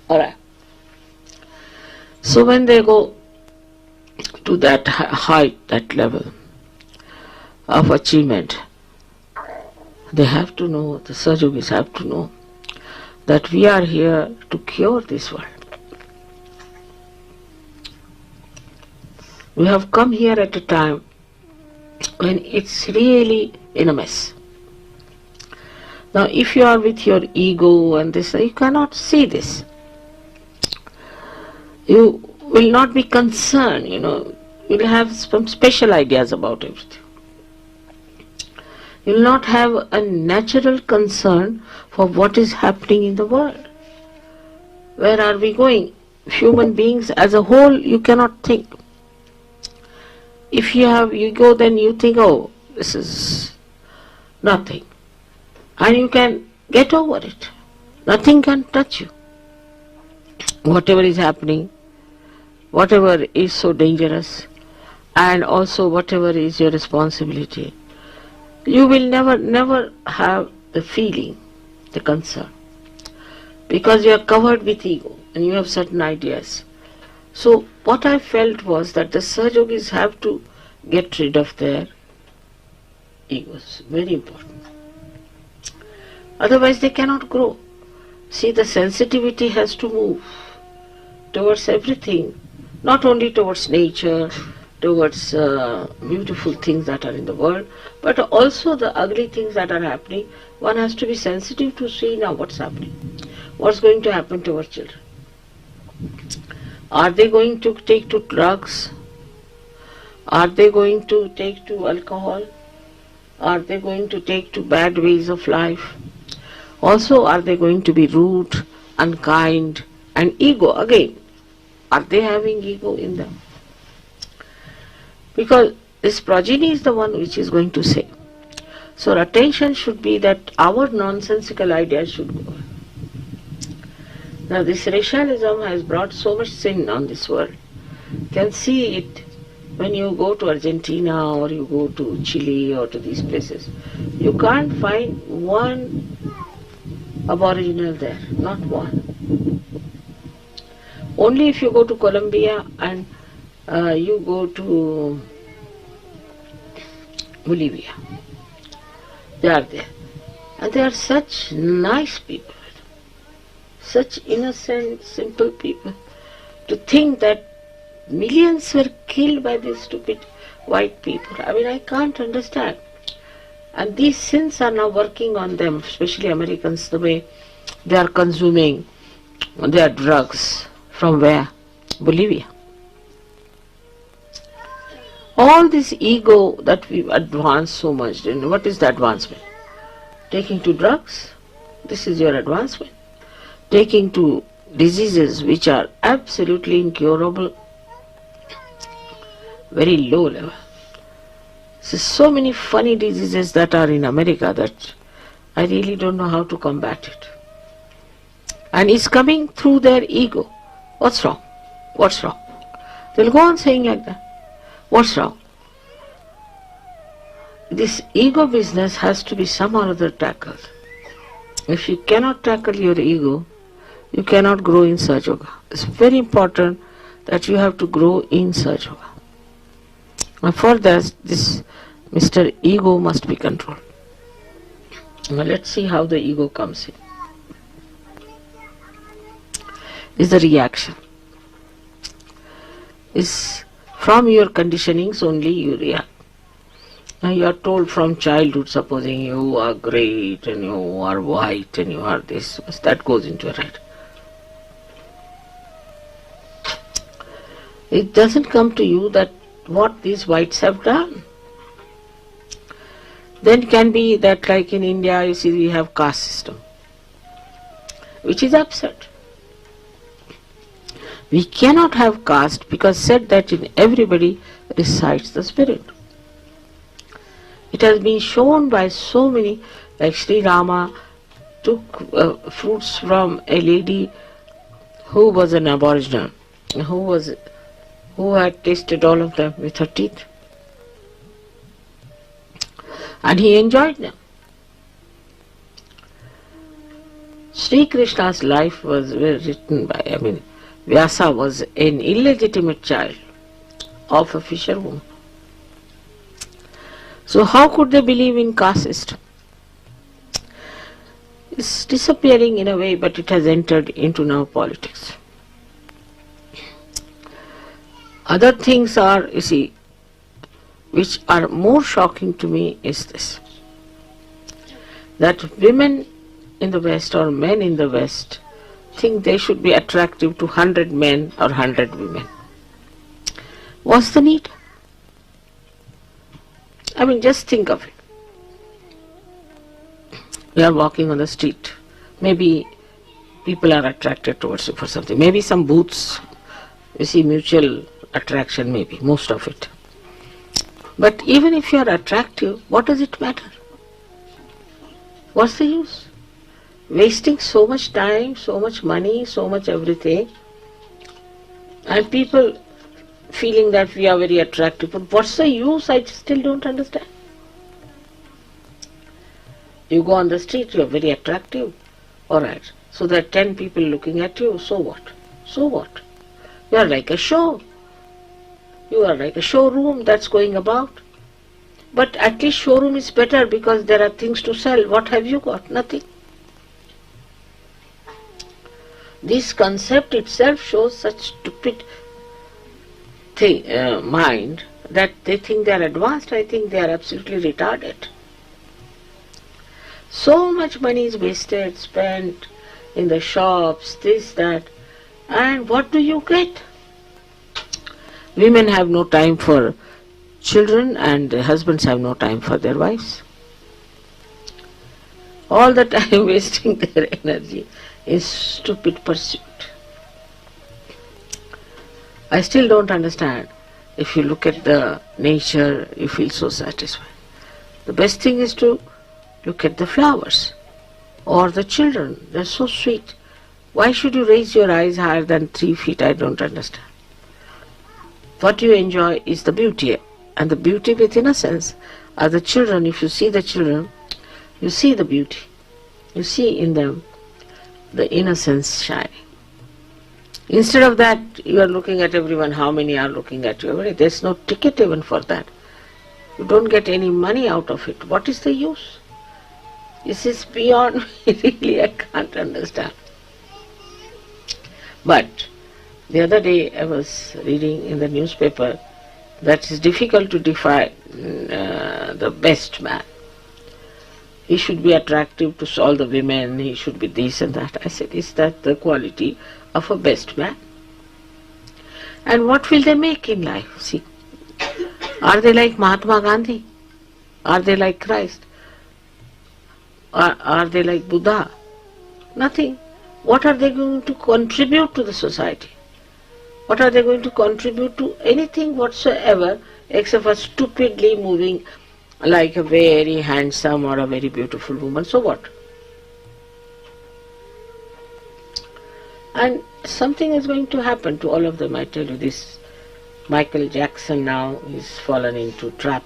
Alright. So when they go to that height, that level of achievement, they have to know, the Sahajayogis have to know, that we are here to cure this world. We have come here at a time when it's really in a mess. Now if you are with your ego and this, you cannot see this. You will not be concerned, you will have some special ideas about everything. You will not have a natural concern for what is happening in the world. Where are we going? Human beings as a whole, you cannot think. If you have ego, then you think, oh, this is nothing. And you can get over it. Nothing can touch you. Whatever is happening, whatever is so dangerous, and also whatever is your responsibility, you will never have the feeling, the concern, because you are covered with ego and you have certain ideas. So what I felt was that the Sahajayogis have to get rid of their egos. Very important. Otherwise they cannot grow. See, the sensitivity has to move towards everything, not only towards nature, towards beautiful things that are in the world, but also the ugly things that are happening. One has to be sensitive to see now what's happening, what's going to happen to our children. Are they going to take to drugs? Are they going to take to alcohol? Are they going to take to bad ways of life? Also, are they going to be rude, unkind, and ego again? Are they having ego in them? Because this progeny is the one which is going to say. So our attention should be that our nonsensical ideas should go. Now this racialism has brought so much sin on this world. You can see it when you go to Argentina or you go to Chile or to these places. You can't find one aboriginal there, not one. Only if you go to Colombia and you go to Bolivia, they are there. And they are such nice people, such innocent, simple people. To think that millions were killed by these stupid white people, I mean, I can't understand. And these sins are now working on them, especially Americans, the way they are consuming their drugs. From where? Bolivia. All this ego that we've advanced so much, and what is the advancement? Taking to drugs, this is your advancement. Taking to diseases which are absolutely incurable, very low level. So many funny diseases that are in America that I really don't know how to combat it. And it's coming through their ego. What's wrong? What's wrong? They'll go on saying like that. What's wrong? This ego business has to be somehow or other tackled. If you cannot tackle your ego, you cannot grow in Sahajayoga. It's very important that you have to grow in Sahajayoga. And for that, this Mr. Ego must be controlled. Now let's see how the ego comes in. Is the reaction. Is from your conditionings only you react. Now you are told from childhood, supposing you are great and you are white and you are this, that goes into your head. It doesn't come to you that what these whites have done. Then it can be that like in India, you see we have caste system, which is absurd. We cannot have caste because said that in everybody resides the spirit. It has been shown by so many, like Sri Rama took fruits from a lady who was an aboriginal, who had tasted all of them with her teeth. And he enjoyed them. Sri Krishna's life was written by, Vyasa was an illegitimate child of a fisherwoman. So how could they believe in caste system? It's disappearing in a way, but it has entered into now politics. Other things are, you see, which are more shocking to me is this, that women in the West or men in the West think they should be attractive to 100 men or 100 women. What's the need? Just think of it. You are walking on the street. Maybe people are attracted towards you for something. Maybe some booths, you see mutual attraction, maybe, most of it. But even if you are attractive, what does it matter? What's the use? Wasting so much time, so much money, so much everything, and people feeling that we are very attractive. But what's the use? I still don't understand. You go on the street, you are very attractive. Alright, so there are 10 people looking at you, so what? So what? You are like a show. You are like a showroom that's going about. But at least showroom is better because there are things to sell. What have you got? Nothing. This concept itself shows such stupid mind that they think they are advanced. I think they are absolutely retarded. So much money is wasted, spent in the shops, this, that, and what do you get? Women have no time for children and husbands have no time for their wives. All the time wasting their energy in stupid pursuit. I still don't understand. If you look at the nature, you feel so satisfied. The best thing is to look at the flowers or the children. They're so sweet. Why should you raise your eyes higher than 3 feet? I don't understand. What you enjoy is the beauty, and the beauty with innocence are the children. If you see the children, you see the beauty. You see in them the innocence shining. Instead of that, you are looking at everyone, how many are looking at you. There's no ticket even for that. You don't get any money out of it. What is the use? This is beyond me, really, I can't understand. But the other day I was reading in the newspaper that it's difficult to define the best man. He should be attractive to all the women, he should be this and that. I said, is that the quality of a best man? And what will they make in life? See, are they like Mahatma Gandhi? Are they like Christ? Are they like Buddha? Nothing. What are they going to contribute to the society? What are they going to contribute to anything whatsoever except for stupidly moving like a very handsome or a very beautiful woman? So what? And something is going to happen to all of them. I tell you, this Michael Jackson now is fallen into trap.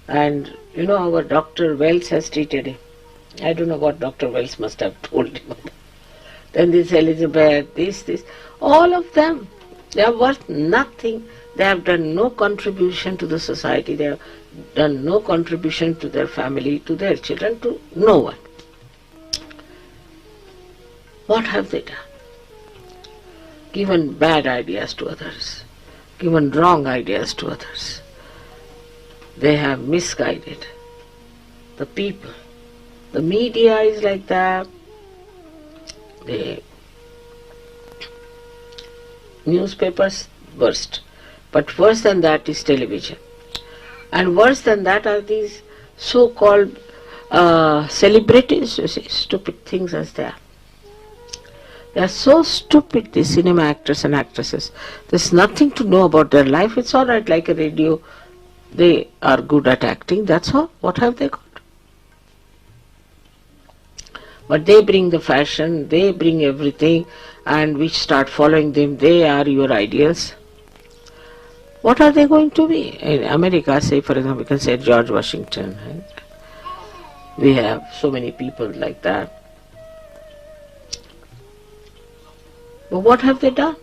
And you know, our Dr. Wells has treated him. I don't know what Dr. Wells must have told him. Then this Elizabeth, this, all of them, they are worth nothing. They have done no contribution to the society. They have done no contribution to their family, to their children, to no one. What have they done? Given bad ideas to others, given wrong ideas to others. They have misguided the people. The media is like that. The newspapers burst. But worse than that is television. And worse than that are these so-called celebrities, you see, stupid things as they are. They are so stupid, these cinema actors and actresses. There's nothing to know about their life. It's all right, like a radio. They are good at acting, that's all. What have they got? But they bring the fashion, they bring everything, and we start following them. They are your ideals. What are they going to be? In America, say for example, we can say George Washington. Right? We have so many people like that. But what have they done?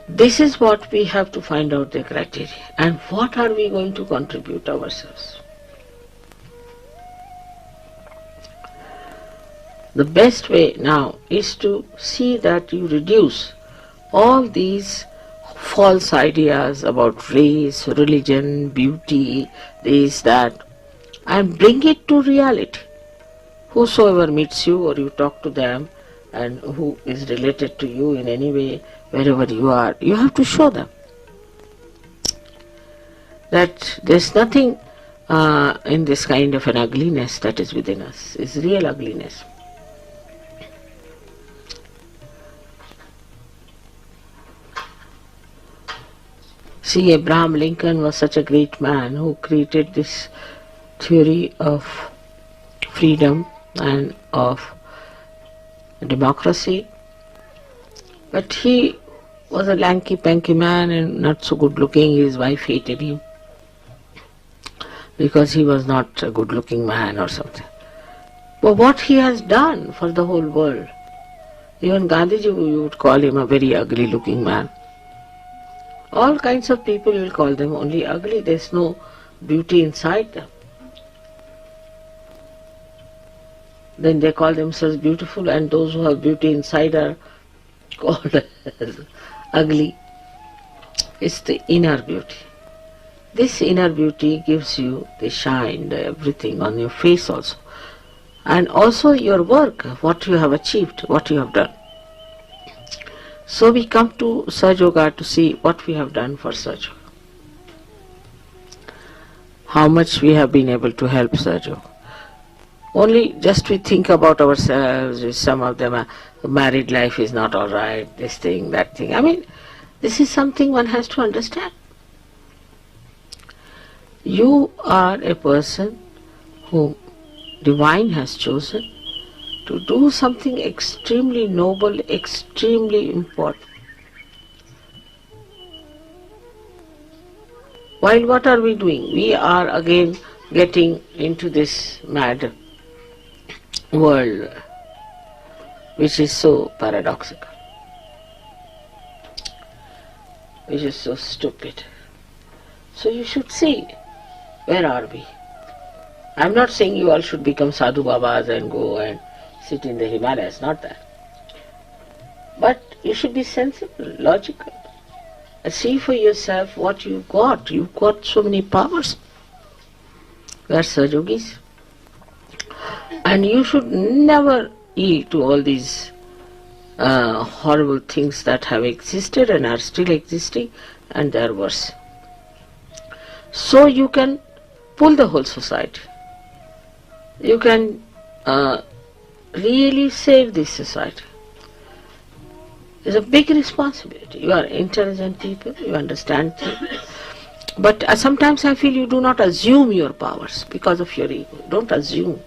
This is what we have to find out the criteria. And what are we going to contribute ourselves? The best way now is to see that you reduce all these false ideas about race, religion, beauty, this, that, and bring it to reality. Whosoever meets you or you talk to them and who is related to you in any way, wherever you are, you have to show them that there's nothing in this kind of an ugliness that is within us. It's real ugliness. See, Abraham Lincoln was such a great man who created this theory of freedom and of democracy. But he was a lanky-panky man and not so good looking. His wife hated him because he was not a good looking man or something. But what he has done for the whole world, even Gandhiji, you would call him a very ugly looking man. All kinds of people will call them only ugly. There's no beauty inside them. Then they call themselves beautiful, and those who have beauty inside are called as ugly. It's the inner beauty. This inner beauty gives you the shine, the everything on your face also. And also your work, what you have achieved, what you have done. So we come to Sahajayoga to see what we have done for Sahajayoga. How much we have been able to help Sahajayoga. Only just we think about ourselves, some of them, married life is not all right, this thing, that thing. I mean, this is something one has to understand. You are a person whom Divine has chosen to do something extremely noble, extremely important. While what are we doing? We are again getting into this mad world which is so paradoxical, which is so stupid. So you should see, where are we? I'm not saying you all should become sadhu babas and go and sit in the Himalayas, not that. But you should be sensible, logical. See for yourself what you've got. You've got so many powers. We are Sahajogis. And you should never yield to all these horrible things that have existed and are still existing, and they are worse. So you can pull the whole society. You can really save this society. It's a big responsibility. You are intelligent people, you understand things. But sometimes I feel you do not assume your powers because of your ego. Don't assume.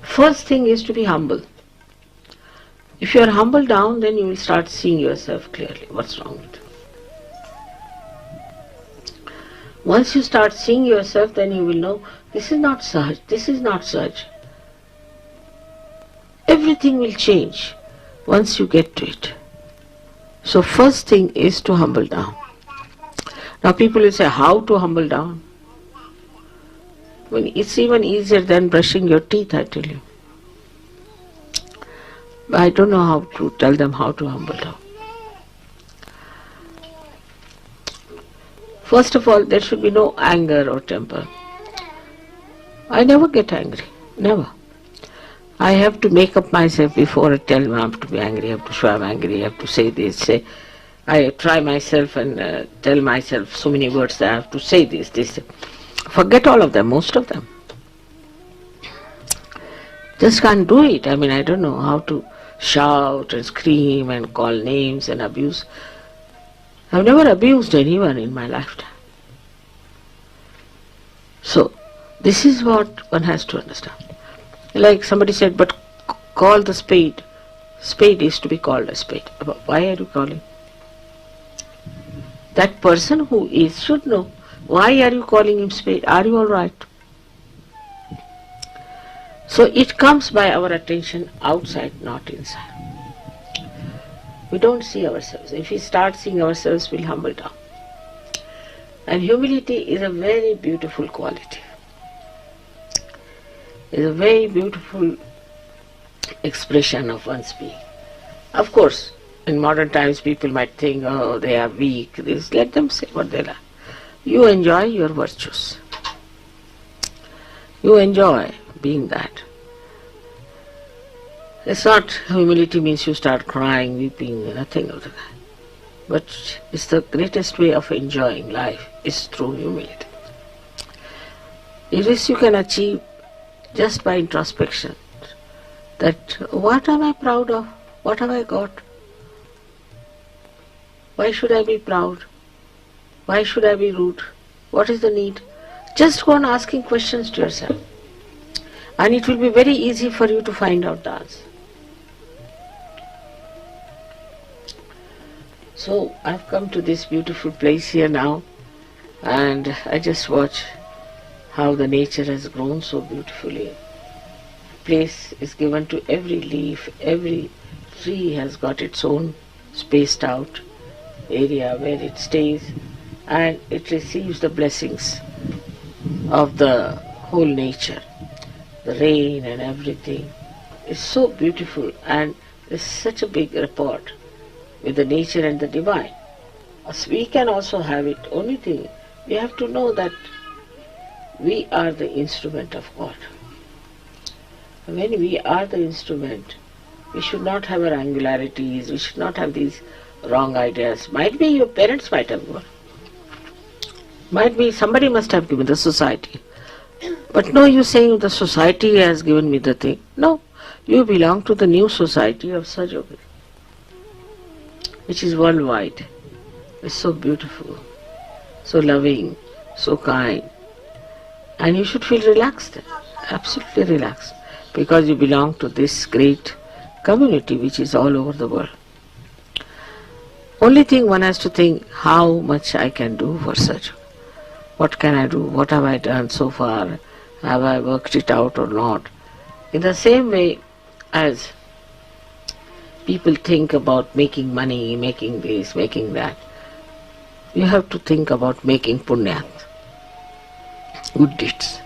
First thing is to be humble. If you are humble down, then you will start seeing yourself clearly. What's wrong with you? Once you start seeing yourself, then you will know, this is not Sahaj, this is not Sahaj. Everything will change once you get to it. So first thing is to humble down. Now people will say, how to humble down? Well, it's even easier than brushing your teeth, I tell you. I don't know how to tell them how to humble down. First of all, there should be no anger or temper. I never get angry, never. I have to make up myself before I tell them I have to be angry, I have to show I'm angry, I have to say this, say. I try myself and tell myself so many words that I have to say this. Forget all of them, most of them. Just can't do it. I mean, I don't know how to shout and scream and call names and abuse. I've never abused anyone in my lifetime. So, this is what one has to understand. Like somebody said, but call the spade. Spade is to be called a spade. Why are you calling? That person who is should know. Why are you calling him spade? Are you all right? So it comes by our attention outside, not inside. We don't see ourselves. If we start seeing ourselves, we'll humble down. And humility is a very beautiful quality. It's a very beautiful expression of one's being. Of course, in modern times people might think, oh, they are weak. Let them say what they like. You enjoy your virtues. You enjoy being that. It's not humility means you start crying, weeping, nothing of the kind. But it's the greatest way of enjoying life is through humility. This you can achieve just by introspection. That what am I proud of? What have I got? Why should I be proud? Why should I be rude? What is the need? Just go on asking questions to yourself. And it will be very easy for you to find out the answer. So I've come to this beautiful place here now, and I just watch how the nature has grown so beautifully. Place is given to every leaf, every tree has got its own spaced out area where it stays, and it receives the blessings of the whole nature. The rain and everything is so beautiful, and there's such a big rapport with the nature and the divine. As we can also have it. Only thing, we have to know that we are the instrument of God. When we are the instrument, we should not have our angularities, we should not have these wrong ideas. Might be your parents might have gone. Might be somebody must have given, the society. But no, you saying the society has given me the thing. No, you belong to the new society of Sahajayoga, which is worldwide. It's so beautiful, so loving, so kind. And you should feel relaxed, absolutely relaxed, because you belong to this great community which is all over the world. Only thing one has to think, how much I can do for Sahajayoga. What can I do? What have I done so far? Have I worked it out or not? In the same way as people think about making money, making this, making that, you have to think about making punya, good deeds.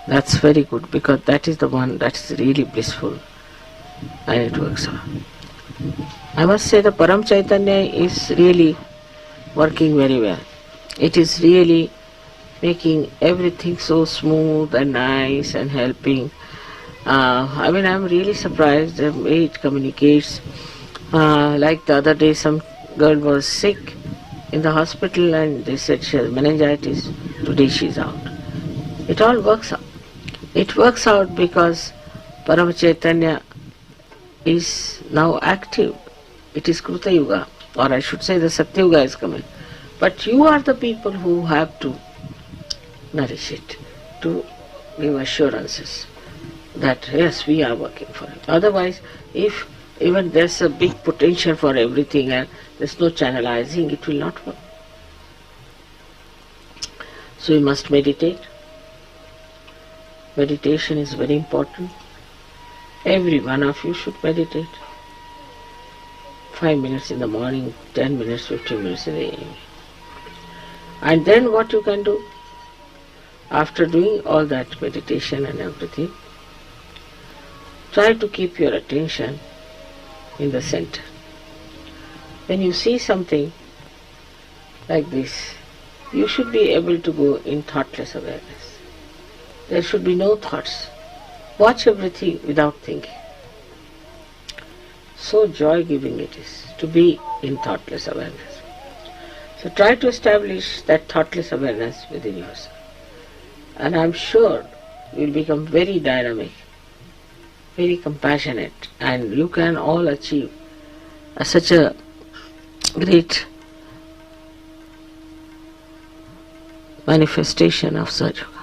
That's very good, because that is the one that is really blissful and it works out. I must say the Param Chaitanya is really working very well. It is really making everything so smooth and nice and helping. I'm really surprised the way it communicates. Like the other day, some girl was sick in the hospital and they said she has meningitis. Today she is out. It all works out. It works out because Param Chaitanya is now active. It is Kruta Yuga, or I should say the Satya Yuga is coming. But you are the people who have to nourish it, to give assurances that yes, we are working for it. Otherwise, if even there's a big potential for everything and there's no channelizing, it will not work. So you must meditate. Meditation is very important. Every one of you should meditate. 5 minutes in the morning, 10 minutes, 15 minutes in the evening. And then what you can do, after doing all that meditation and everything, try to keep your attention in the center. When you see something like this, you should be able to go in thoughtless awareness. There should be no thoughts. Watch everything without thinking. So joy-giving it is to be in thoughtless awareness. So try to establish that thoughtless awareness within yourself. And I'm sure you will become very dynamic, very compassionate, and you can all achieve such a great manifestation of Sahajayoga.